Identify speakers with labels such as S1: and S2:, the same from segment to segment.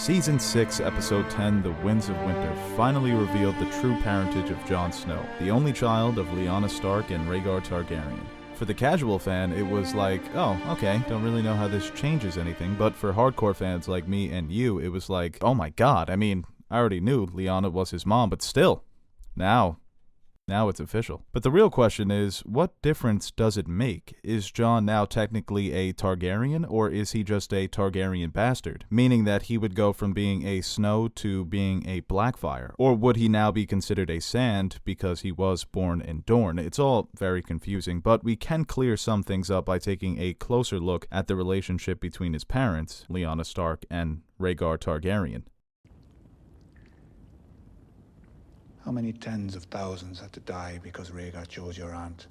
S1: Season 6, Episode 10, The Winds of Winter, finally revealed the true parentage of Jon Snow, the only child of Lyanna Stark and Rhaegar Targaryen. For the casual fan, it was like, oh, okay, don't really know how this changes anything, but for hardcore fans like me and you, it was like, oh my god, I mean, I already knew Lyanna was his mom, but still, now it's official. But the real question is, what difference does it make? Is Jon now technically a Targaryen, or is he just a Targaryen bastard? Meaning that he would go from being a Snow to being a Blackfyre. Or would he now be considered a Sand because he was born in Dorne? It's all very confusing, but we can clear some things up by taking a closer look at the relationship between his parents, Lyanna Stark and Rhaegar Targaryen.
S2: How many tens of thousands had to die because Rhaegar chose your aunt?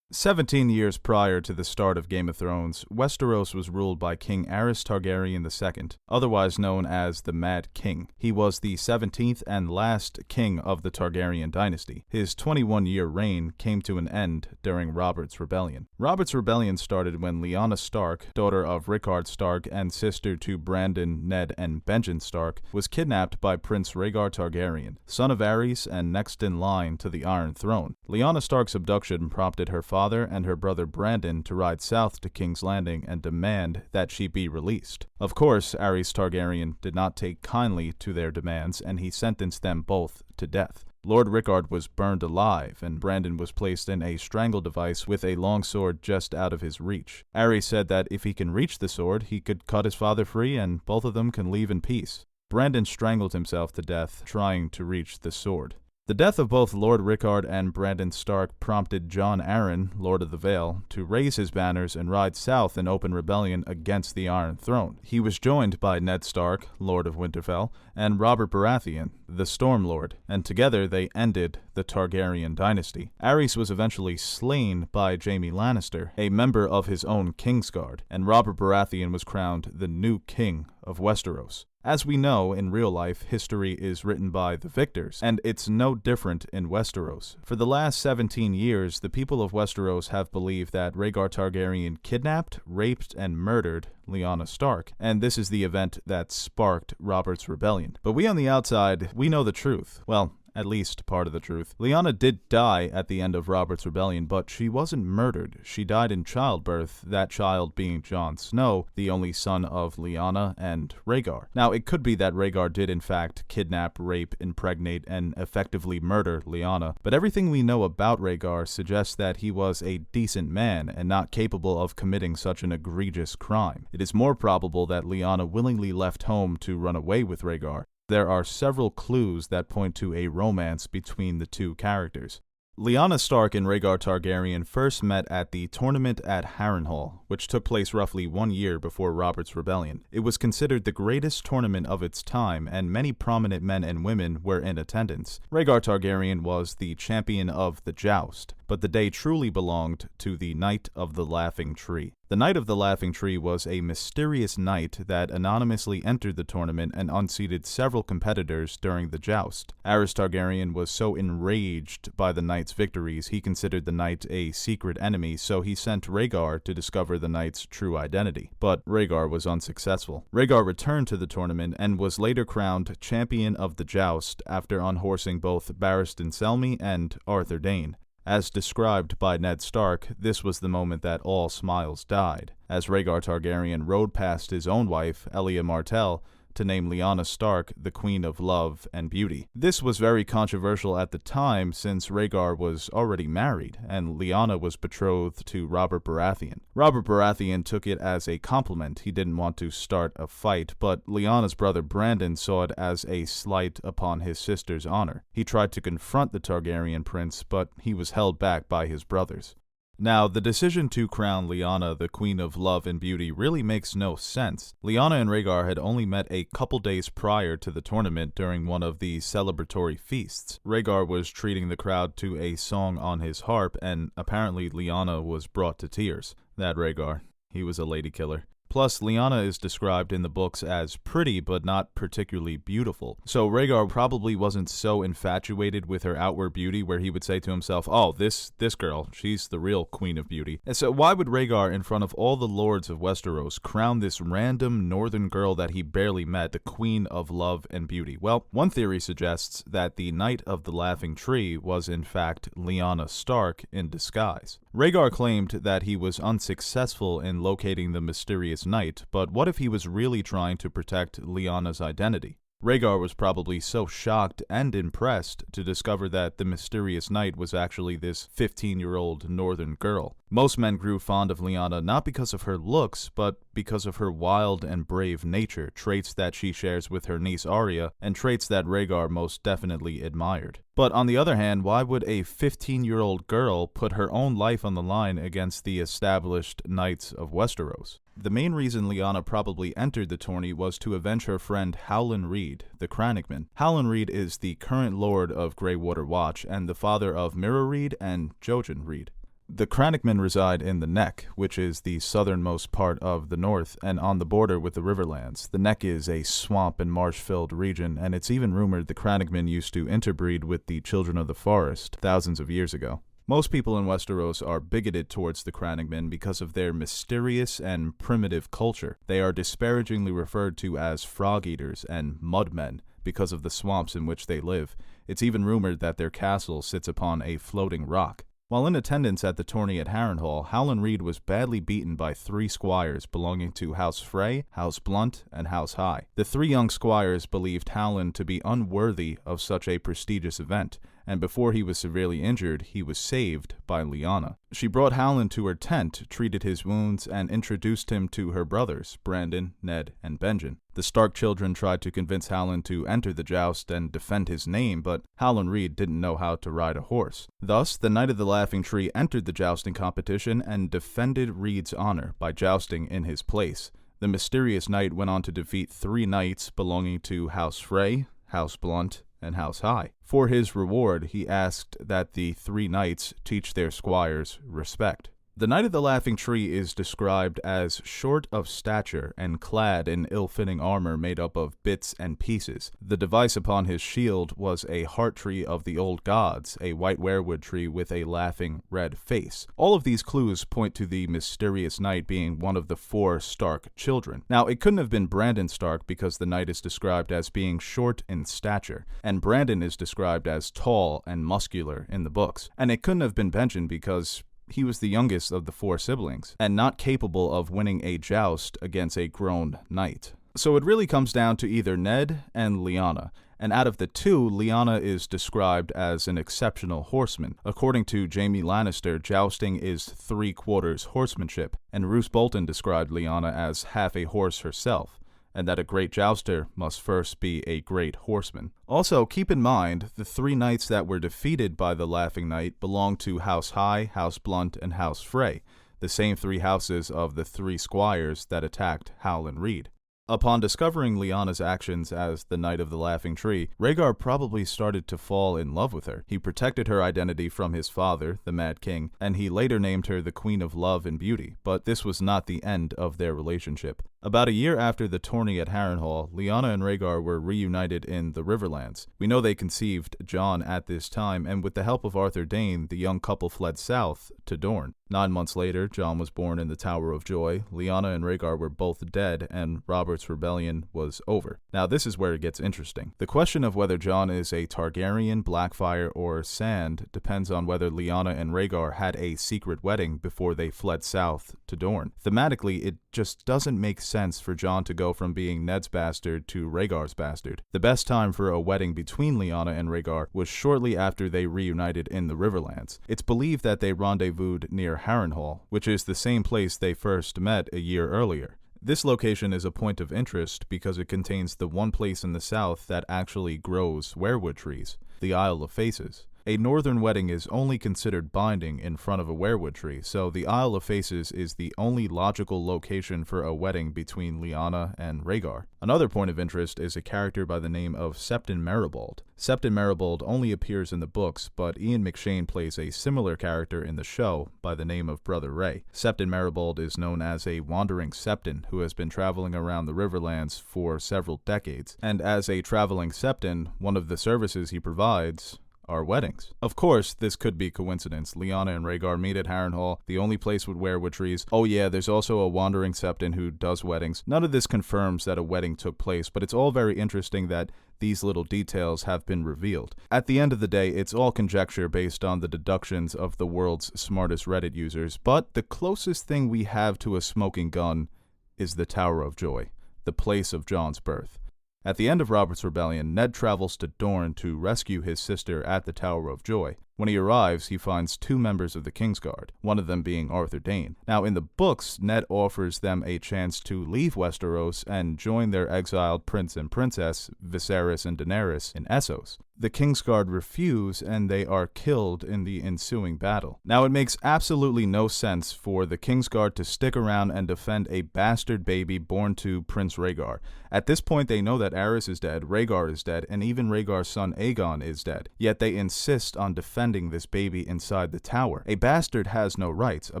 S1: 17 years prior to the start of Game of Thrones, Westeros was ruled by King Aerys Targaryen II, otherwise known as the Mad King. He was the 17th and last king of the Targaryen dynasty. His 21-year reign came to an end during Robert's Rebellion. Robert's Rebellion started when Lyanna Stark, daughter of Rickard Stark and sister to Brandon, Ned, and Benjen Stark, was kidnapped by Prince Rhaegar Targaryen, son of Aerys and next in line to the Iron Throne. Lyanna Stark's abduction prompted her father and her brother Brandon to ride south to King's Landing and demand that she be released. Of course, Aerys Targaryen did not take kindly to their demands, and he sentenced them both to death. Lord Rickard was burned alive, and Brandon was placed in a strangle device with a long sword just out of his reach. Aerys said that if he can reach the sword, he could cut his father free and both of them can leave in peace. Brandon strangled himself to death trying to reach the sword. The death of both Lord Rickard and Brandon Stark prompted Jon Arryn, Lord of the Vale, to raise his banners and ride south in open rebellion against the Iron Throne. He was joined by Ned Stark, Lord of Winterfell, and Robert Baratheon, the Storm Lord, and together they ended the Targaryen dynasty. Aerys was eventually slain by Jaime Lannister, a member of his own Kingsguard, and Robert Baratheon was crowned the new king of Westeros. As we know, in real life, history is written by the victors, and it's no different in Westeros. For the last 17 years, the people of Westeros have believed that Rhaegar Targaryen kidnapped, raped, and murdered Lyanna Stark, and this is the event that sparked Robert's Rebellion. But we on the outside, we know the truth. Well, at least part of the truth. Lyanna did die at the end of Robert's Rebellion, but she wasn't murdered. She died in childbirth, that child being Jon Snow, the only son of Lyanna and Rhaegar. Now, it could be that Rhaegar did in fact kidnap, rape, impregnate, and effectively murder Lyanna, but everything we know about Rhaegar suggests that he was a decent man and not capable of committing such an egregious crime. It is more probable that Lyanna willingly left home to run away with Rhaegar. There are several clues that point to a romance between the two characters. Lyanna Stark and Rhaegar Targaryen first met at the tournament at Harrenhal, which took place roughly 1 year before Robert's Rebellion. It was considered the greatest tournament of its time, and many prominent men and women were in attendance. Rhaegar Targaryen was the champion of the joust, but the day truly belonged to the Knight of the Laughing Tree. The Knight of the Laughing Tree was a mysterious knight that anonymously entered the tournament and unseated several competitors during the joust. Aerys Targaryen was so enraged by the knight's victories, he considered the knight a secret enemy, so he sent Rhaegar to discover the knight's true identity. But Rhaegar was unsuccessful. Rhaegar returned to the tournament and was later crowned champion of the joust after unhorsing both Barristan Selmy and Arthur Dayne. As described by Ned Stark, this was the moment that all smiles died, as Rhaegar Targaryen rode past his own wife, Elia Martell, to name Lyanna Stark the Queen of Love and Beauty. This was very controversial at the time since Rhaegar was already married and Lyanna was betrothed to Robert Baratheon. Robert Baratheon took it as a compliment. He didn't want to start a fight, but Lyanna's brother Brandon saw it as a slight upon his sister's honor. He tried to confront the Targaryen prince, but he was held back by his brothers. Now, the decision to crown Lyanna the Queen of Love and Beauty really makes no sense. Lyanna and Rhaegar had only met a couple days prior to the tournament during one of the celebratory feasts. Rhaegar was treating the crowd to a song on his harp, and apparently Lyanna was brought to tears. That Rhaegar, he was a lady killer. Plus, Lyanna is described in the books as pretty but not particularly beautiful. So Rhaegar probably wasn't so infatuated with her outward beauty where he would say to himself, oh, this girl, she's the real queen of beauty. And so why would Rhaegar, in front of all the lords of Westeros, crown this random northern girl that he barely met the queen of love and beauty? Well, one theory suggests that the Knight of the Laughing Tree was in fact Lyanna Stark in disguise. Rhaegar claimed that he was unsuccessful in locating the mysterious knight, but what if he was really trying to protect Lyanna's identity? Rhaegar was probably so shocked and impressed to discover that the mysterious knight was actually this 15-year-old northern girl. Most men grew fond of Lyanna not because of her looks, but because of her wild and brave nature, traits that she shares with her niece Arya, and traits that Rhaegar most definitely admired. But on the other hand, why would a 15-year-old girl put her own life on the line against the established knights of Westeros? The main reason Lyanna probably entered the tourney was to avenge her friend Howland Reed, the Crannogman. Howland Reed is the current lord of Greywater Watch and the father of Mira Reed and Jojen Reed. The Crannogman reside in the Neck, which is the southernmost part of the north and on the border with the Riverlands. The Neck is a swamp and marsh-filled region, and it's even rumored the Crannogman used to interbreed with the Children of the Forest thousands of years ago. Most people in Westeros are bigoted towards the Crannogman because of their mysterious and primitive culture. They are disparagingly referred to as frog-eaters and mudmen because of the swamps in which they live. It's even rumored that their castle sits upon a floating rock. While in attendance at the tourney at Harrenhal, Howland Reed was badly beaten by 3 squires belonging to House Frey, House Blunt, and House High. The 3 young squires believed Howland to be unworthy of such a prestigious event, and before he was severely injured, he was saved by Lyanna. She brought Howland to her tent, treated his wounds, and introduced him to her brothers, Brandon, Ned, and Benjen. The Stark children tried to convince Howland to enter the joust and defend his name, but Howland Reed didn't know how to ride a horse. Thus, the Knight of the Laughing Tree entered the jousting competition and defended Reed's honor by jousting in his place. The mysterious knight went on to defeat 3 knights belonging to House Frey, House Blunt, and House High. For his reward, he asked that the 3 knights teach their squires respect. The Knight of the Laughing Tree is described as short of stature and clad in ill-fitting armor made up of bits and pieces. The device upon his shield was a heart tree of the old gods, a white weirwood tree with a laughing red face. All of these clues point to the mysterious knight being one of the 4 Stark children. Now, it couldn't have been Brandon Stark because the knight is described as being short in stature, and Brandon is described as tall and muscular in the books. And it couldn't have been Benjen because he was the youngest of the 4 siblings, and not capable of winning a joust against a grown knight. So it really comes down to either Ned and Lyanna, and out of the 2, Lyanna is described as an exceptional horseman. According to Jaime Lannister, jousting is 3/4 horsemanship, and Roose Bolton described Lyanna as half a horse herself, and that a great jouster must first be a great horseman. Also, keep in mind, the 3 knights that were defeated by the Laughing Knight belonged to House High, House Blunt, and House Frey, the same 3 houses of the 3 squires that attacked Howland Reed. Upon discovering Lyanna's actions as the Knight of the Laughing Tree, Rhaegar probably started to fall in love with her. He protected her identity from his father, the Mad King, and he later named her the Queen of Love and Beauty, but this was not the end of their relationship. About a year after the tourney at Harrenhal, Lyanna and Rhaegar were reunited in the Riverlands. We know they conceived Jon at this time, and with the help of Arthur Dayne, the young couple fled south to Dorne. 9 months later, Jon was born in the Tower of Joy, Lyanna and Rhaegar were both dead, and Robert's rebellion was over. Now this is where it gets interesting. The question of whether Jon is a Targaryen, Blackfyre, or Sand depends on whether Lyanna and Rhaegar had a secret wedding before they fled south to Dorne. Thematically, it just doesn't make sense for Jon to go from being Ned's bastard to Rhaegar's bastard. The best time for a wedding between Lyanna and Rhaegar was shortly after they reunited in the Riverlands. It's believed that they rendezvoused near Harrenhal, which is the same place they first met a year earlier. This location is a point of interest because it contains the one place in the south that actually grows weirwood trees, the Isle of Faces. A northern wedding is only considered binding in front of a weirwood tree, so the Isle of Faces is the only logical location for a wedding between Lyanna and Rhaegar. Another point of interest is a character by the name of Septon Meribald. Septon Meribald only appears in the books, but Ian McShane plays a similar character in the show by the name of Brother Ray. Septon Meribald is known as a wandering septon who has been traveling around the Riverlands for several decades, and as a traveling septon, one of the services he provides are weddings. Of course, this could be coincidence. Lyanna and Rhaegar meet at Harrenhal, the only place with weirwood trees. Oh yeah, there's also a wandering septon who does weddings. None of this confirms that a wedding took place, but it's all very interesting that these little details have been revealed. At the end of the day, it's all conjecture based on the deductions of the world's smartest Reddit users, but the closest thing we have to a smoking gun is the Tower of Joy, the place of Jon's birth. At the end of Robert's Rebellion, Ned travels to Dorne to rescue his sister at the Tower of Joy. When he arrives, he finds 2 members of the Kingsguard, one of them being Arthur Dayne. Now, in the books, Ned offers them a chance to leave Westeros and join their exiled prince and princess, Viserys and Daenerys, in Essos. The Kingsguard refuse, and they are killed in the ensuing battle. Now, it makes absolutely no sense for the Kingsguard to stick around and defend a bastard baby born to Prince Rhaegar. At this point, they know that Aerys is dead, Rhaegar is dead, and even Rhaegar's son Aegon is dead. Yet they insist on defending this baby inside the tower. A bastard has no rights. A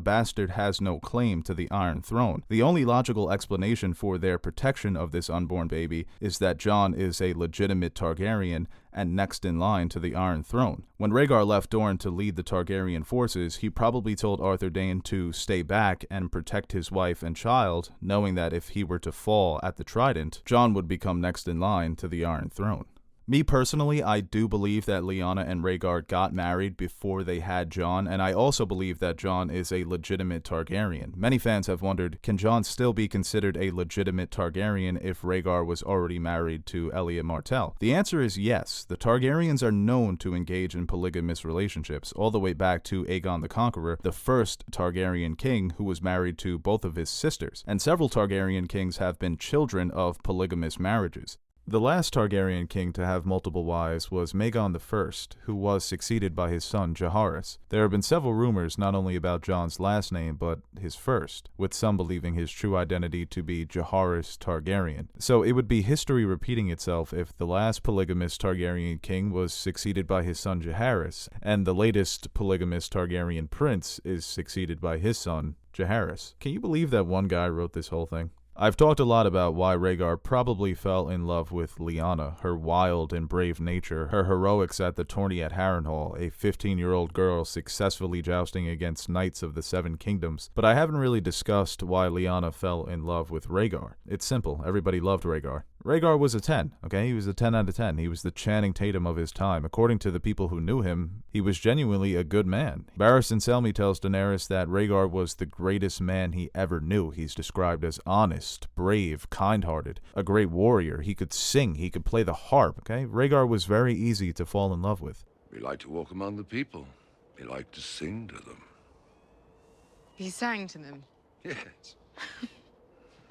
S1: bastard has no claim to the Iron Throne. The only logical explanation for their protection of this unborn baby is that Jon is a legitimate Targaryen and next in line to the Iron Throne. When Rhaegar left Dorne to lead the Targaryen forces, he probably told Arthur Dayne to stay back and protect his wife and child, knowing that if he were to fall at the Trident, Jon would become next in line to the Iron Throne. Me personally, I do believe that Lyanna and Rhaegar got married before they had Jon, and I also believe that Jon is a legitimate Targaryen. Many fans have wondered, can Jon still be considered a legitimate Targaryen if Rhaegar was already married to Elia Martell? The answer is yes. The Targaryens are known to engage in polygamous relationships, all the way back to Aegon the Conqueror, the first Targaryen king who was married to both of his sisters, and several Targaryen kings have been children of polygamous marriages. The last Targaryen king to have multiple wives was Maegor I, who was succeeded by his son Jaehaerys. There have been several rumors not only about Jon's last name, but his first, with some believing his true identity to be Jaehaerys Targaryen. So it would be history repeating itself if the last polygamous Targaryen king was succeeded by his son Jaehaerys, and the latest polygamous Targaryen prince is succeeded by his son Jaehaerys. Can you believe that one guy wrote this whole thing? I've talked a lot about why Rhaegar probably fell in love with Lyanna, her wild and brave nature, her heroics at the tourney at Harrenhal, a 15-year-old girl successfully jousting against knights of the Seven Kingdoms, but I haven't really discussed why Lyanna fell in love with Rhaegar. It's simple, everybody loved Rhaegar. Rhaegar was a 10, okay? He was a 10 out of 10. He was the Channing Tatum of his time. According to the people who knew him, he was genuinely a good man. Barristan Selmy tells Daenerys that Rhaegar was the greatest man he ever knew. He's described as honest, brave, kind-hearted, a great warrior. He could sing, he could play the harp, okay? Rhaegar was very easy to fall in love with.
S3: He liked to walk among the people. He liked to sing to them.
S4: He sang to them?
S3: Yes.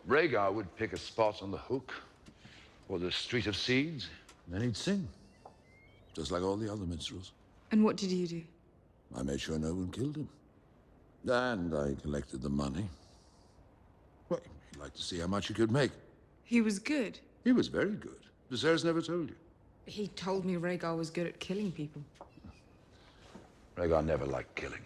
S3: Rhaegar would pick a spot on the Hook or the Street of Seeds, and then he'd sing. Just like all the other minstrels.
S4: And what did you do?
S3: I made sure no one killed him. And I collected the money. Well, he'd like to see how much he could make.
S4: He was good.
S3: He was very good. Viserys never told you.
S4: He told me Rhaegar was good at killing people.
S3: Rhaegar never liked killing.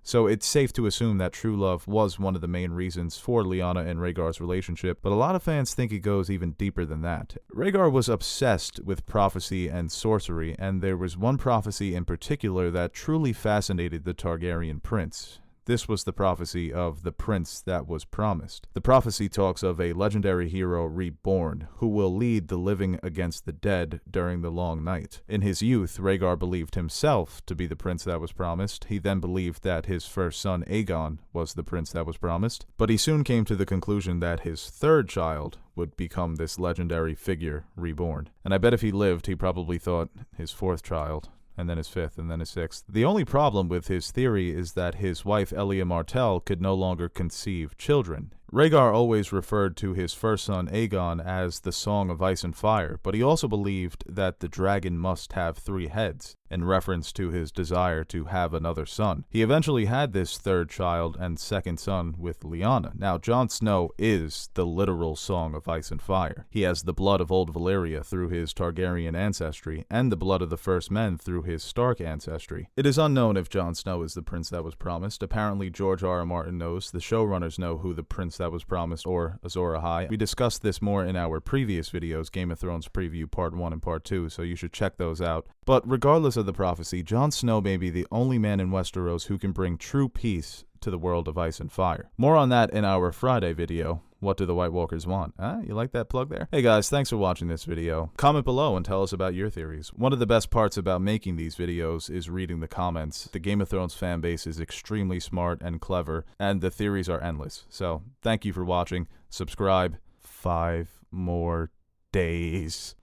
S1: So it's safe to assume that true love was one of the main reasons for Lyanna and Rhaegar's relationship, but a lot of fans think it goes even deeper than that. Rhaegar was obsessed with prophecy and sorcery, and there was one prophecy in particular that truly fascinated the Targaryen prince. This was the prophecy of the prince that was promised. The prophecy talks of a legendary hero reborn, who will lead the living against the dead during the long night. In his youth, Rhaegar believed himself to be the prince that was promised. He then believed that his first son, Aegon, was the prince that was promised. But he soon came to the conclusion that his third child would become this legendary figure reborn. And I bet if he lived, he probably thought his fourth child, and then his fifth, and then his sixth. The only problem with his theory is that his wife Elia Martell could no longer conceive children. Rhaegar always referred to his first son Aegon as the Song of Ice and Fire, but he also believed that the dragon must have 3 heads, in reference to his desire to have another son. He eventually had this 3rd child and 2nd son with Lyanna. Now, Jon Snow is the literal Song of Ice and Fire. He has the blood of old Valyria through his Targaryen ancestry, and the blood of the First Men through his Stark ancestry. It is unknown if Jon Snow is the prince that was promised. Apparently, George R. R. Martin knows. The showrunners know who the prince that was promised, or Azor Ahai. We discussed this more in our previous videos, Game of Thrones Preview Part 1 and Part 2, so you should check those out. But regardless of the prophecy, Jon Snow may be the only man in Westeros who can bring true peace to the world of ice and fire. More on that in our Friday video. What do the White Walkers want? You like that plug there? Hey guys, thanks for watching this video. Comment below and tell us about your theories. One of the best parts about making these videos is reading the comments. The Game of Thrones fan base is extremely smart and clever, and the theories are endless. So, thank you for watching. Subscribe. 5 more days.